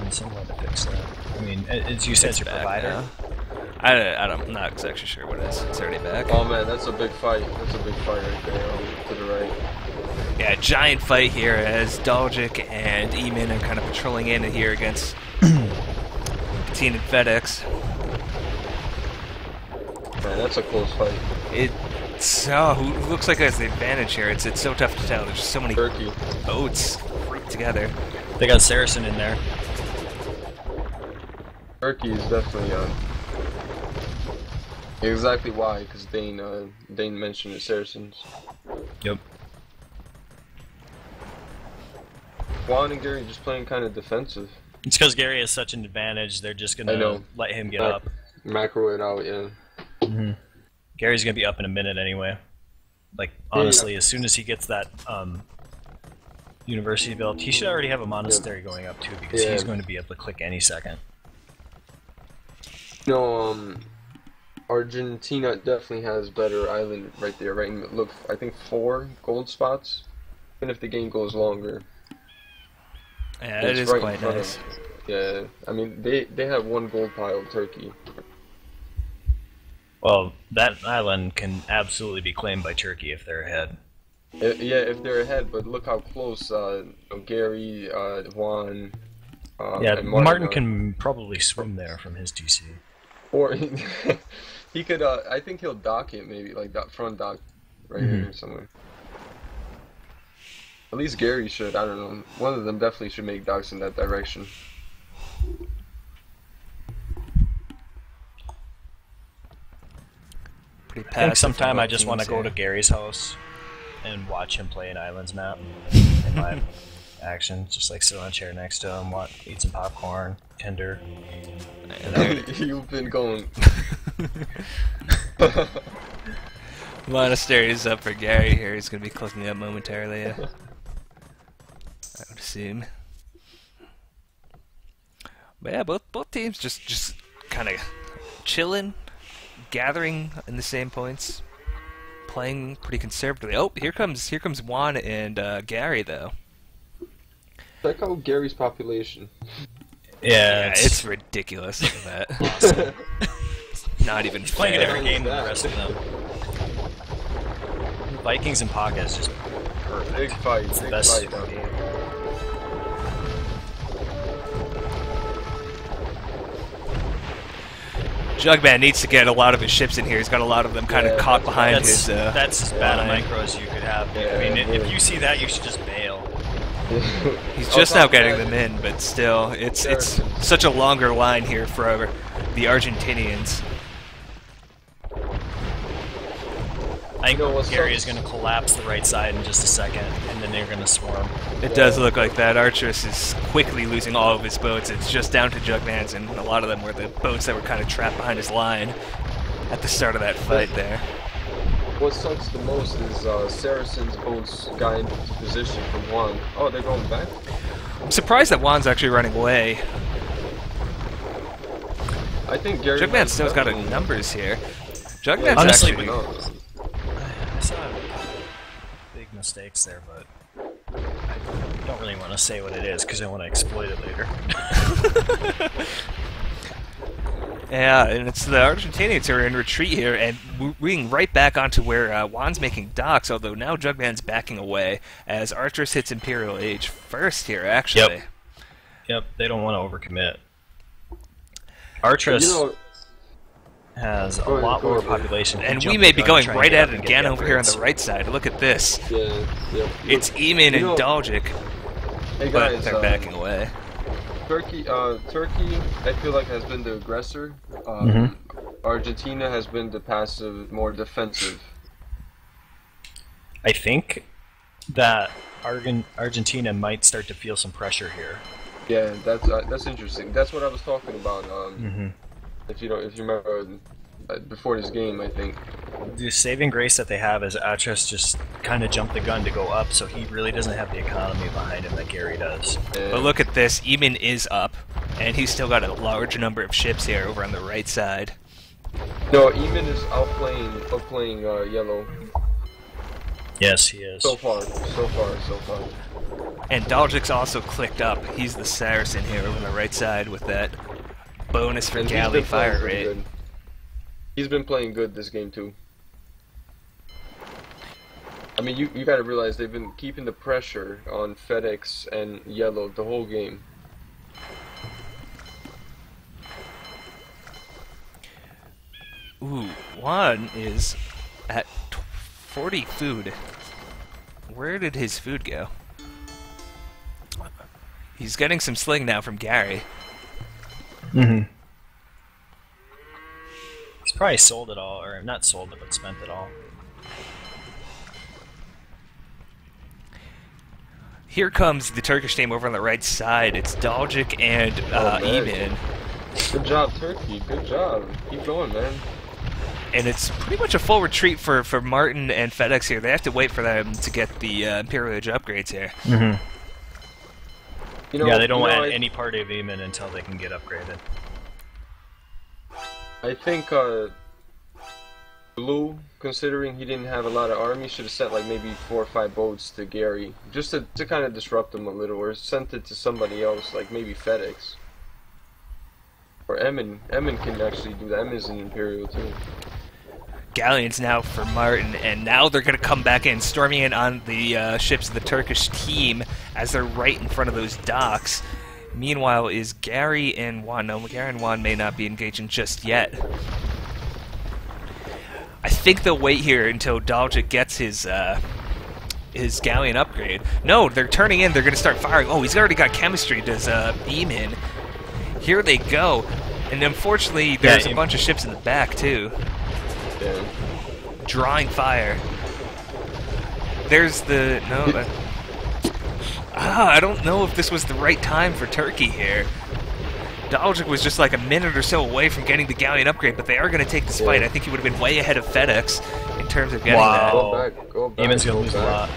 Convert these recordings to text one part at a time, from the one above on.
doing somewhere to fix that. I mean, as you said, it's your provider. Now. I'm not exactly sure what it is. It's already back. Oh man, that's a big fight. That's a big fight right there to the right. Yeah, giant fight here as Dalgic and Eamon are kind of patrolling in here against Team and FedEx. Man, that's a close fight. Who looks like has the advantage here? It's so tough to tell. There's so many Turkey. boats grouped together. They got Saracen in there. Turkey is definitely on. Exactly why? Because Dane mentioned the Saracens. Yep. Juan and Gary just playing kind of defensive. It's because Gary has such an advantage. They're just gonna let him get up. Macro it out, yeah. Mm-hmm. Gary's gonna be up in a minute anyway. Like honestly, as soon as he gets that university built, he should already have a monastery going up too, because he's going to be able to click any second. No, Argentina definitely has better island right there. Right, look, I think 4 gold spots, even if the game goes longer. Yeah, it is quite nice. Yeah, I mean they have 1 gold pile, Turkey. Well, that island can absolutely be claimed by Turkey if they're ahead. Yeah, if they're ahead, but look how close Gary, Juan, and Martin can probably swim there from his TC. Or he could, I think he'll dock it maybe, like that front dock right here somewhere. At least Gary should, I don't know. One of them definitely should make docks in that direction. I think sometime I just want to go to Gary's house and watch him play an Islands map in live action. Just like sit on a chair next to him, eat some popcorn, Tinder. You've been going. Monastery is up for Gary here. He's going to be clicking up momentarily. I would assume. But yeah, both teams just kind of chilling, gathering in the same points, playing pretty conservatively. Oh, here comes Juan and Gary though. Check out Gary's population. Yeah, it's ridiculous. Look at that. Not even He's playing a different game than the rest of them. Vikings and Paga is just perfect. Big fight. It's the big best fight. game. Jugman needs to get a lot of his ships in here. He's got a lot of them kind of caught behind his. That's as bad a micro as you could have. I mean, if you see that, you should just bail. He's just now getting them in, but still, it's such a longer line here for the Argentinians. I think Gary is going to collapse the right side in just a second, and then they're going to swarm. It does look like that. Archerus is quickly losing all of his boats. It's just down to Jugman's, and a lot of them were the boats that were kind of trapped behind his line at the start of that fight there. What sucks the most is Saracen's boats got into position from Juan. Oh, they're going back? I'm surprised that Juan's actually running away. I think Gary... Jugman still's got numbers here. Jugman's honestly, actually... I saw big mistakes there, but I don't really want to say what it is because I want to exploit it later. Yeah, and it's the Argentinians who are in retreat here, and moving right back onto where Juan's making docks, although now Jugman's backing away as Archerus hits Imperial Age first here, actually. Yep, they don't want to overcommit. Archerus has a lot lower population. And we may be going right at it again over here on the right side. Look at this. Yeah. It's Eamon and Dalgic, hey guys, but they're backing away. Turkey, I feel like has been the aggressor. Argentina has been the passive, more defensive. I think that Argentina might start to feel some pressure here. Yeah, that's interesting. That's what I was talking about. If you remember before this game, I think. The saving grace that they have is Atras just kind of jumped the gun to go up, so he really doesn't have the economy behind him that Gary does. Yeah. But look at this, Eamon is up, and he's still got a large number of ships here over on the right side. No, Eamon is outplaying yellow. Yes, he is. So far, so far, so far. And Daljik's also clicked up. He's the Saracen here over on the right side with that bonus for And galley fire rate. good. He's been playing good this game too. I mean, you gotta realize they've been keeping the pressure on FedEx and Yellow the whole game. Ooh, Juan is at 40 food. Where did his food go? He's getting some sling now from Gary. Mm-hmm. He's probably sold it all, or not sold it, but spent it all. Here comes the Turkish team over on the right side. It's Daljik and Eamon. Good job, Turkey. Good job. Keep going, man. And it's pretty much a full retreat for Martin and FedEx here. They have to wait for them to get the Imperial Age upgrades here. Mm-hmm. You know, Yeah, they don't want any party of Eamon until they can get upgraded. I think Blue, considering he didn't have a lot of army, should have sent like maybe 4 or 5 boats to Gary, just to kind of disrupt him a little, or sent it to somebody else, like maybe FedEx. Or Emin. Emin can actually do that. Emin's an Imperial too. Galleons now for Martin, and now they're going to come back in, storming in on the ships of the Turkish team as they're right in front of those docks. Meanwhile, is Gary and Juan. No, Gary and Juan may not be engaging just yet. I think they'll wait here until Daljik gets his galleon upgrade. No, they're turning in. They're going to start firing. Oh, he's already got chemistry, does Eamon. Here they go. And unfortunately, there's a bunch of ships in the back, too. Yeah. Drawing fire. There's the... No, I don't know if this was the right time for Turkey here. Daljik was just like a minute or so away from getting the galleon upgrade, but they are going to take this fight. I think he would have been way ahead of FedEx in terms of getting that. Go back, go back. Eamon's going to lose a lot.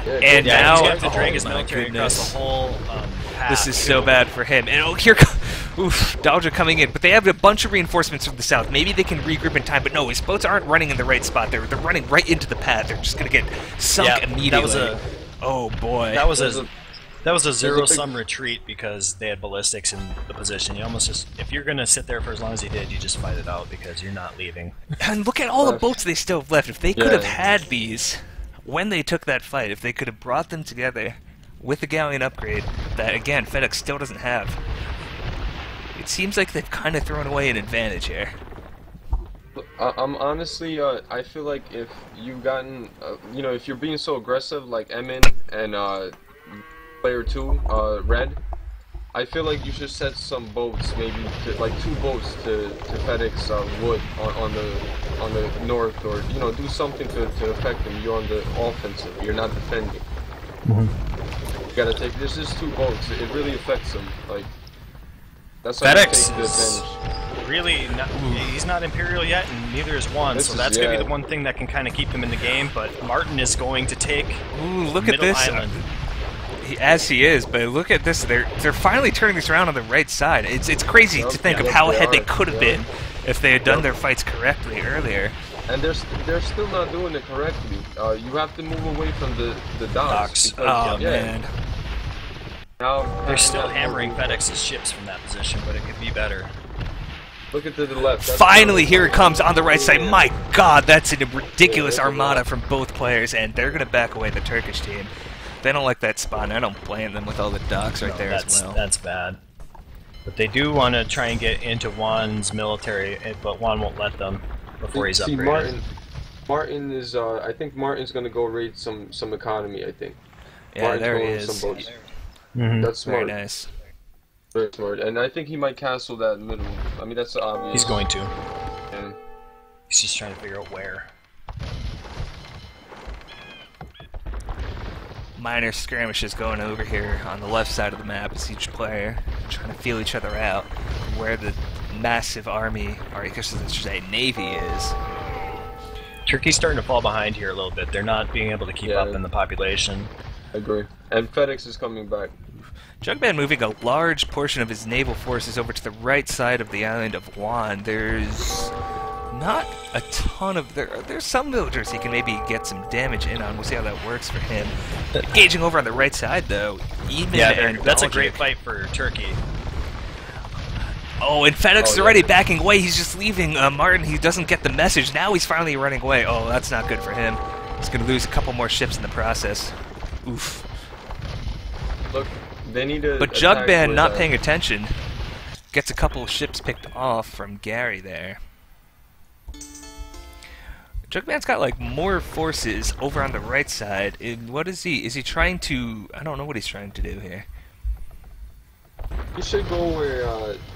Yeah, And Yeah, now... he's going to have to drag his my military goodness. across the whole path. This is so bad for him. And oh, here comes... Oof, Daljik coming in. But they have a bunch of reinforcements from the south. Maybe they can regroup in time, but no, his boats aren't running in the right spot. They're running right into the path. They're just going to get sunk immediately. That was a... Oh, boy. That was a zero-sum retreat because they had ballistics in the position. You almost just... If you're going to sit there for as long as you did, you just fight it out because you're not leaving. And look at all the boats they still have left. If they could have had these when they took that fight, if they could have brought them together with the galleon upgrade that, again, FedEx still doesn't have, it seems like they've kind of thrown away an advantage here. I'm honestly, I feel like if you've gotten, you know, if you're being so aggressive like Emin and player 2, Red, I feel like you should set some boats, maybe like 2 boats to FedEx Wood on the north, or you know, do something to affect them. You're on the offensive. You're not defending. Mm-hmm. You gotta take. There's just 2 boats. It really affects them. Like that's how you take the advantage. Really, he's not Imperial yet, and neither is Juan, so that's going to be the one thing that can kind of keep him in the game, but Martin is going to take look at this. Island. As he is, but look at this. They're finally turning this around on the right side. It's crazy to think of how ahead they could have been if they had done their fights correctly earlier. And they're still not doing it correctly. You have to move away from the docks. Because, man. Now they're still hammering FedEx's ships from that position, but it could be better. Look at to the left. Finally, here it comes on the right side. My God, that's a ridiculous armada from both players, and they're going to back away the Turkish team. They don't like that spot, and I don't blame them with all the docks right there as well. That's bad. But they do want to try and get into Juan's military, but Juan won't let them before he's upgraded. Martin is, I think Martin's going to go raid some economy, I think. Yeah, Martin's there he going is. some boats. Mm-hmm. That's smart. Very nice. Very smart. And I think he might castle that middle. I mean, that's obvious. He's going to. Yeah. He's just trying to figure out where. Minor skirmishes going over here on the left side of the map as each player trying to feel each other out where the massive army, or I guess I should say navy, is. Turkey's starting to fall behind here a little bit. They're not being able to keep up in the population. I agree. And FedEx is coming back. Jugman moving a large portion of his naval forces over to the right side of the island of Juan. There's not a ton of... There's some villagers he can maybe get some damage in on. We'll see how that works for him. Engaging over on the right side, though. That's a great fight for Turkey. Oh, and FedEx is already backing away. He's just leaving Martin. He doesn't get the message. Now he's finally running away. Oh, that's not good for him. He's going to lose a couple more ships in the process. Oof. Look, they need to... But Jugban, not paying attention, gets a couple of ships picked off from Gary there. Jugman's got, like, more forces over on the right side. And what is he? Is he trying to... I don't know what he's trying to do here. You should go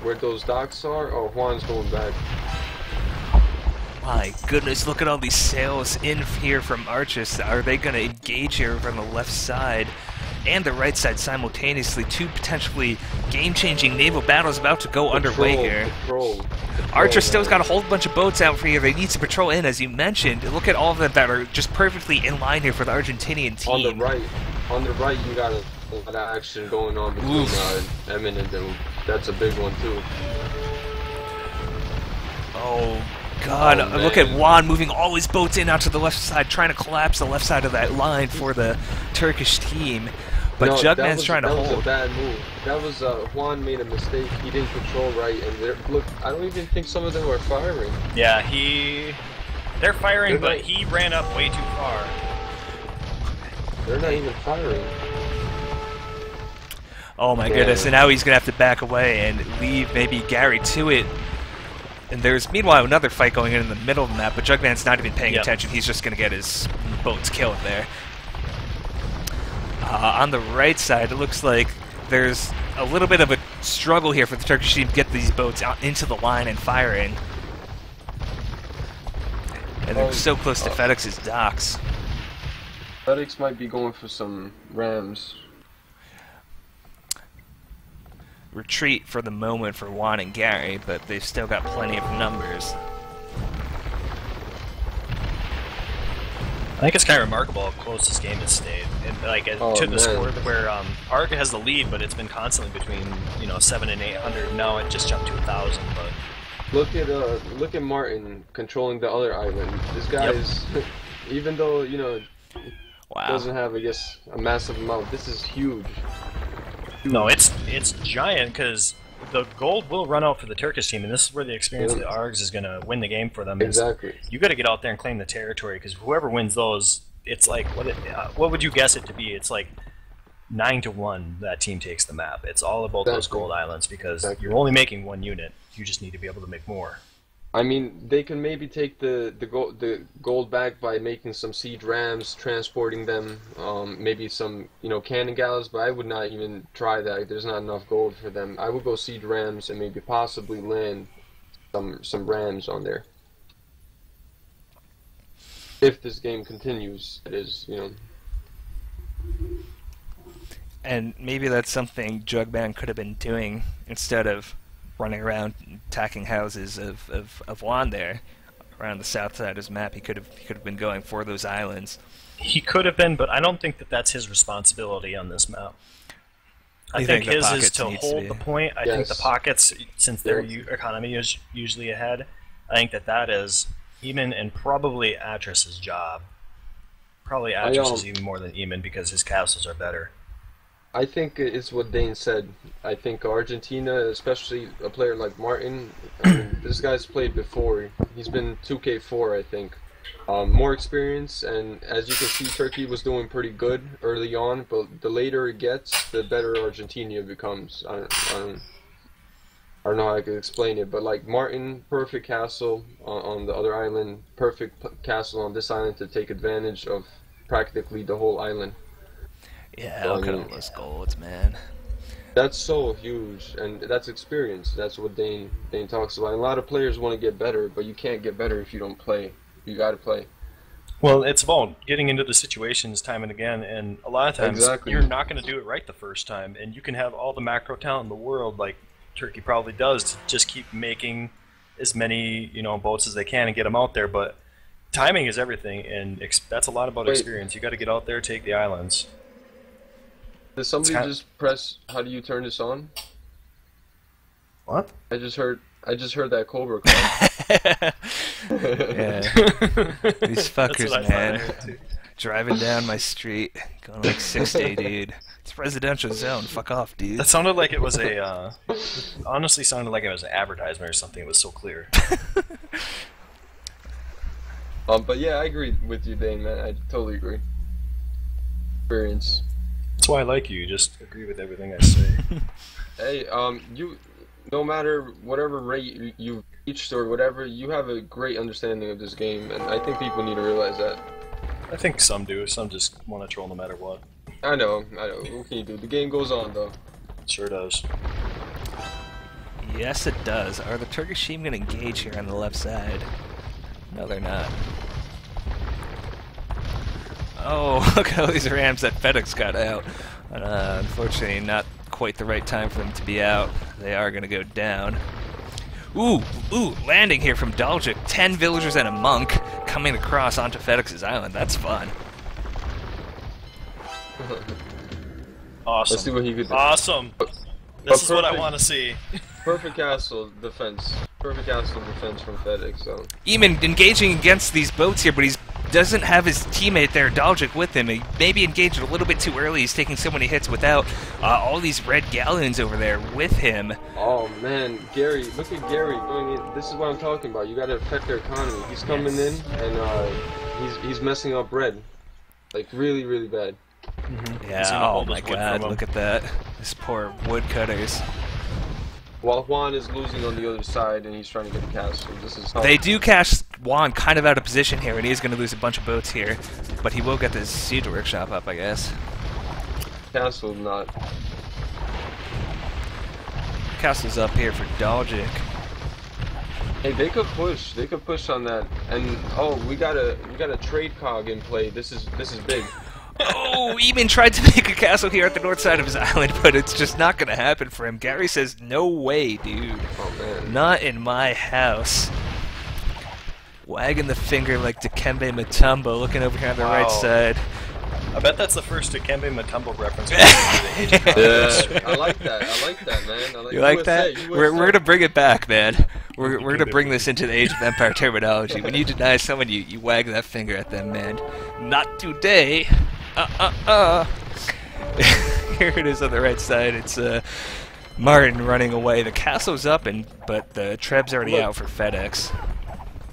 where those docks are. Oh, Juan's going back. My goodness, look at all these sails in here from Arches. Are they going to engage here over on the left side and the right side simultaneously? Two potentially game-changing naval battles about to go underway here. Archer still's got a whole bunch of boats out for here. They need to patrol in, as you mentioned. Look at all of them that are just perfectly in line here for the Argentinian team. On the right, you got a lot of action going on between Emin and them. That's a big one too. Oh God! Look at Juan moving all his boats in out to the left side, trying to collapse the left side of that line for the Turkish team. But Jugman's trying to hold. That was a bad move. That was Juan made a mistake. He didn't control right, and look, I don't even think some of them were firing. Yeah, they're firing, but he ran up way too far. They're not even firing. Oh my goodness, and now he's going to have to back away and leave maybe Gary to it. And there's, meanwhile, another fight going in the middle of the map, but Jugman's not even paying attention. He's just going to get his boats killed there. On the right side, it looks like there's a little bit of a struggle here for the Turkish team to get these boats out into the line and firing. And they're so close to FedEx's docks. FedEx might be going for some rams. Retreat for the moment for Juan and Gary, but they've still got plenty of numbers. I think it's kind of remarkable how close this game has stayed, and like to the score where Arg has the lead, but it's been constantly between 700 and 800. Now it just jumped to 1,000. But look at Martin controlling the other island. This guy is, even though doesn't have I guess a massive amount. This is huge. No, it's giant because the gold will run out for the Turkish team, and this is where the experience of the Args is going to win the game for them. Exactly. You got to get out there and claim the territory, because whoever wins those, it's like what would you guess it to be? It's like 9-1 that team takes the map. It's all about those gold islands because you're only making one unit. You just need to be able to make more. I mean, they can maybe take the gold back by making some siege rams, transporting them, maybe some cannon galleys, but I would not even try that. There's not enough gold for them. I would go siege rams and maybe possibly land some rams on there. If this game continues, it is, And maybe that's something Jugban could have been doing instead of running around attacking houses of Juan there around the south side of his map. He could have been going for those islands. He could have been, but I don't think that that's his responsibility on this map. I think his is to hold the point. I think the pockets, since their economy is usually ahead, I think that is Eamon and probably Atris's job. Probably Atris is even more than Eamon because his castles are better. I think it's what Dane said. I think Argentina, especially a player like Martin, this guy's played before. He's been 2K4, I think. More experience, and as you can see, Turkey was doing pretty good early on, but the later it gets, the better Argentina becomes. I don't know how I could explain it, but like Martin, perfect castle on the other island, perfect castle on this island to take advantage of practically the whole island. Yeah, look at all those golds, man. That's so huge, and that's experience. That's what Dane talks about. And a lot of players want to get better, but you can't get better if you don't play. You got to play. Well, it's about getting into the situations time and again, and a lot of times you're not going to do it right the first time, and you can have all the macro talent in the world, like Turkey probably does, to just keep making as many boats as they can and get them out there, but timing is everything, and that's a lot about experience. You got to get out there, take the islands. Did somebody just press? How do you turn this on? What? I just heard that Cobra call. Yeah. These fuckers, man. Driving down my street, going like 60, dude. It's residential zone. Fuck off, dude. That sounded like it was a. Honestly, sounded like it was an advertisement or something. It was so clear. But yeah, I agree with you, Dane, man. I totally agree. Experience. That's why I like you. Just agree with everything I say. Hey, you, no matter whatever rate you've reached or whatever, you have a great understanding of this game, and I think people need to realize that. I think some do. Some just want to troll no matter what. I know. What can you do? The game goes on, though. It sure does. Yes, it does. Are the Turkish team going to engage here on the left side? No, they're not. Oh, look at all these Rams that FedEx got out. Unfortunately, not quite the right time for them to be out. They are going to go down. Ooh, landing here from Daljic. 10 villagers and a monk coming across onto FedEx's island. That's fun. Awesome. Let's see what he could do. Awesome. This is what I want to see. Perfect castle defense. Perfect castle defense from FedEx. So. Eamon engaging against these boats here, but he doesn't have his teammate there, Daljic, with him. He maybe engaged a little bit too early. He's taking so many hits without all these red galleons over there with him. Oh man, Gary, look at Gary going in. This is what I'm talking about. You got to affect their economy. He's coming in and he's messing up red, like really, really bad. Mm-hmm. Yeah. Oh my God! Look at that. This poor woodcutters. While Juan is losing on the other side and he's trying to get the castle. This is. They do catch Juan kind of out of position here, and he's going to lose a bunch of boats here, but he will get this siege workshop up, I guess. Castle not. Castle's up here for Daljic. Hey, they could push. They could push on that. And oh, we got a trade cog in play. This is big. Oh, Eamon tried to make a castle here at the north side of his island, but it's just not going to happen for him. Gary says, no way, dude. Oh, man. Not in my house. Wagging the finger like Dikembe Mutombo, looking over here on the right side. I bet that's the first Dikembe Mutombo reference. Yeah, I like that. I like that, man. You like that? We're going to bring it back, man. We're going to bring this into the Age of Empire terminology. When you deny someone, you wag that finger at them, man. Not today. Here it is on the right side. It's Martin running away. The castle's up, but the Treb's already out for FedEx.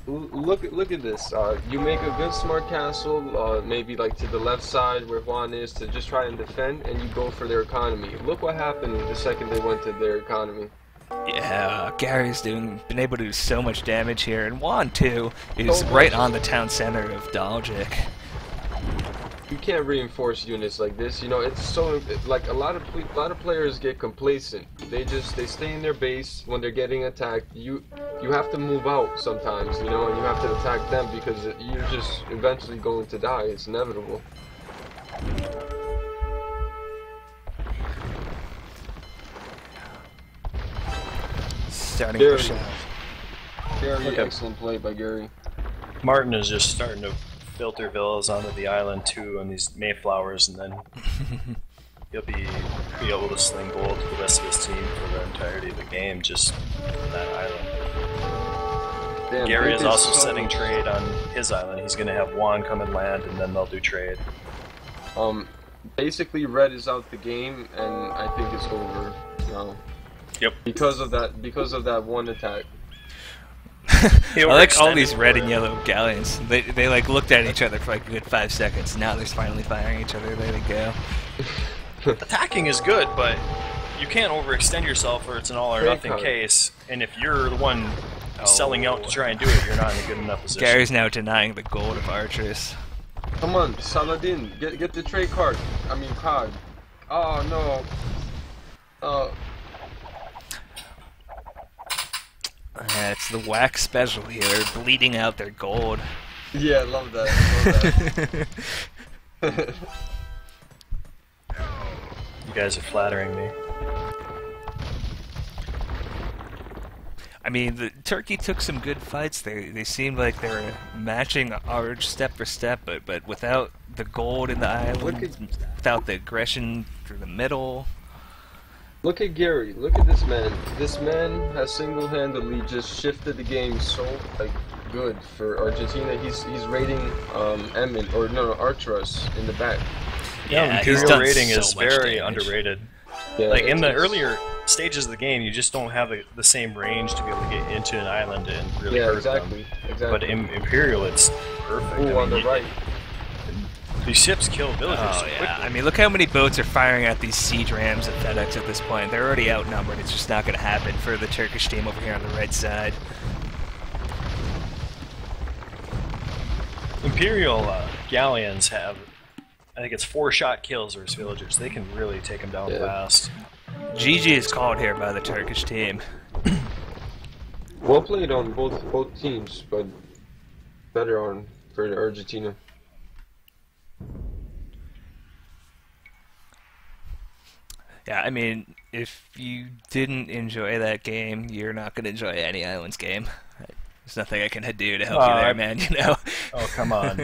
Look at this. You make a good smart castle, maybe like to the left side where Juan is, to just try and defend, and you go for their economy. Look what happened the second they went to their economy. Yeah, Gary's been able to do so much damage here, and Juan too is right on the town center of Daljic. You can't reinforce units like this. You know, it's so like a lot of players get complacent. They stay in their base when they're getting attacked. You have to move out sometimes, you know, and you have to attack them because you're just eventually going to die. It's inevitable. Starting to push out. Very excellent play by Gary. Martin is just starting to filter villas onto the island too on these Mayflowers, and then he'll be able to sling gold to the rest of his team for the entirety of the game just on that island. Damn, Gary is also setting trade on his island. He's going to have Juan come and land, and then they'll do trade. Basically, red is out the game, and I think it's over now. Yep. Because of that one attack. I like all these red and yellow galleons. They like looked at each other for like a good 5 seconds. Now they're finally firing each other. There they go. Attacking is good, but you can't overextend yourself or it's an all or nothing case. And if you're the one selling out to try and do it, you're not in a good enough position. Gary's now denying the gold of archers. Come on, Saladin, get the trade card. I mean card. Oh no. It's the wax special here. They're bleeding out their gold. Yeah, I love that. You guys are flattering me. I mean, the Turkey took some good fights. They seemed like they were matching ours step for step, but without the gold in the island, without the aggression through the middle. Look at Gary. Look at this man. This man has single-handedly just shifted the game so like good for Argentina. He's raiding Emin or no Artros in the back. Yeah, Imperial raiding is very underrated. Yeah, like in the earlier stages of the game, you just don't have the same range to be able to get into an island and really hurt them. Exactly. But in Imperial, it's perfect. Ooh, on the right. These ships kill villagers. Oh yeah, I mean, look how many boats are firing at these siege rams at FedEx at this point. They're already outnumbered. It's just not going to happen for the Turkish team over here on the right side. Imperial galleons have, I think it's 4-shot kills versus villagers. They can really take them down fast. GG is called here by the Turkish team. Well played on both teams, but better on for Argentina. Yeah, I mean, if you didn't enjoy that game, you're not going to enjoy any Islands game. There's nothing I can do to help you there, man, you know? Oh, come on.